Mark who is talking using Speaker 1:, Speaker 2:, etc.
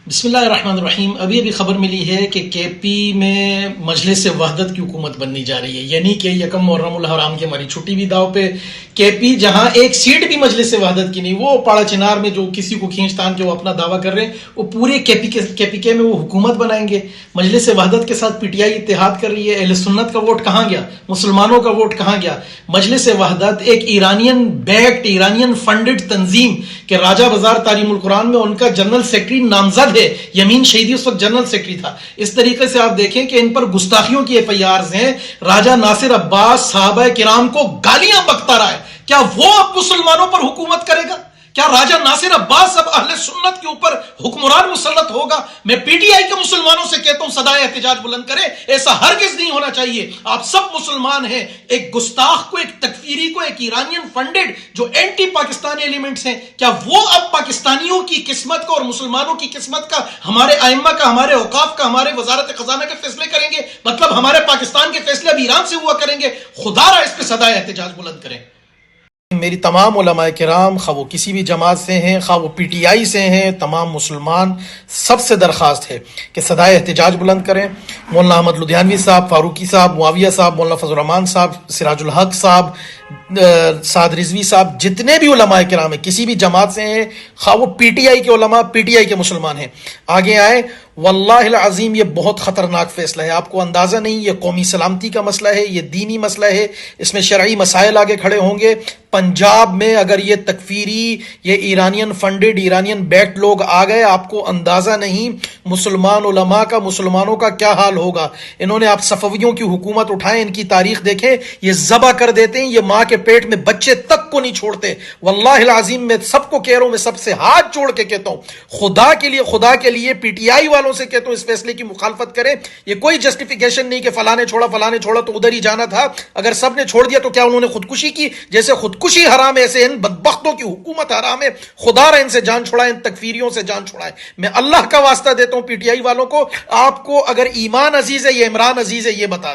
Speaker 1: बिस्मिल्लाहिर्रहमानिर्रहीम। अभी खबर मिली है कि केपी में मजलिस वहदत की हुकूमत बननी जा रही है, यानी कि यकम मुहर्रमुल हराम की हमारी छुट्टी भी दाव पे। केपी जहां एक सीट भी मजलिस वहदत की नहीं, वो पाड़ा चिनार में जो किसी को खींचतान के वो अपना दावा कर रहे हैं, वो पूरे केपीके में वो हुकूमत बनाएंगे। मजलिस वहदत के साथ पीटीआई इत्तेहाद कर रही है। अहले सुन्नत का वोट कहाँ गया? मुसलमानों का वोट कहाँ गया? मजलिस वहदत एक ईरानियन बैक्ड, ईरानियन फंडेड तंजीम के राजा बाजार तालीमुल कुरान में उनका जनरल सेक्रेटरी नामजद है। यमीन शहीदी उस वक्त जनरल सेक्रेटरी था। इस तरीके से आप देखें कि इन पर गुस्ताखियों की एफआईआर हैं। राजा नासिर अब्बास साहबा किराम को गालियां बकता रहा है। क्या वो अब मुसलमानों पर हुकूमत करेगा? क्या राजा नासिर अब्बास अब अहले सुन्नत के ऊपर हुक्मरान मुसल्लत होगा? मैं पीटीआई के मुसलमानों से कहता हूं, सदाए एहतिजाज बुलंद करे। ऐसा हरगिज नहीं होना चाहिए। आप सब मुसलमान हैं। एक गुस्ताख को, एक तकफीरी को, एक ईरानियन फंडेड जो एंटी पाकिस्तानी एलिमेंट्स हैं, क्या वो अब पाकिस्तानियों की किस्मत का और मुसलमानों की किस्मत का, हमारे आइम्मा का, हमारे औकाफ का, हमारे वजारत खजाना के फैसले करेंगे? मतलब हमारे पाकिस्तान के फैसले अब ईरान से हुआ करेंगे? खुदारा इस पे सदाए एहतिजाज बुलंद करें। मेरी तमाम उलमाए किराम, खा वो किसी भी जमात से हैं, खा वो पीटीआई से हैं, तमाम मुसलमान सबसे दरख्वास्त है कि सदाए एहतिजाज बुलंद करें। मौलाना अहमद लुधियानवी साहब, फारूकी साहब, मुआविया साहब, मौलाना फजल रहमान साहब, सिराजुल हक साहब, साद रिजवी साहब, जितने भी उलमाए किराम हैं किसी भी जमात से हैं, खा वो पीटीआई के उलमा, पीटीआई के मुसलमान हैं, आगे आए। वल्लाहिल अज़ीम ये बहुत ख़तरनाक फ़ैसला है। आपको अंदाज़ा नहीं, ये कौमी सलामती का मसला है, ये दीनी मसला है, इसमें शरई मसाइल आगे खड़े होंगे। पंजाब में अगर ये तकफीरी, ये ईरानियन फंडेड, ईरानियन बैक्ड लोग आ गए, आपको अंदाज़ा नहीं मुसलमान उलमा का, मुसलमानों का क्या हाल होगा। इन्होंने आप सफ़वियों की हुकूमत उठाएं, इनकी तारीख देखें, ये ज़बा कर देते हैं, ये माँ के पेट में बच्चे तक को नहीं छोड़ते। वल्लाहिल अज़ीम मैं सबको कह रहा हूँ, मैं सबसे हाथ जोड़ के कहता हूँ, खुदा के लिए पीटीआई वालों से कहता हूं इस फैसले की मुखालफत करें। ये कोई जस्टिफिकेशन नहीं कि फलाने छोड़ा तो उधर ही जाना था। अगर सबने छोड़ दिया तो क्या उन्होंने खुदकुशी की? जैसे खुदकुशी हराम है, ऐसे इन बदबख्तों की हुकूमत हराम है। खुदा रहा इनसे जान छुड़ाए, इन तकफीरियों से जान छुड़ाए। मैं अल्लाह का वास्ता देता हूं पीटीआई वालों को, आपको अगर ईमान अजीज है, ये इमरान अजीज है, ये बता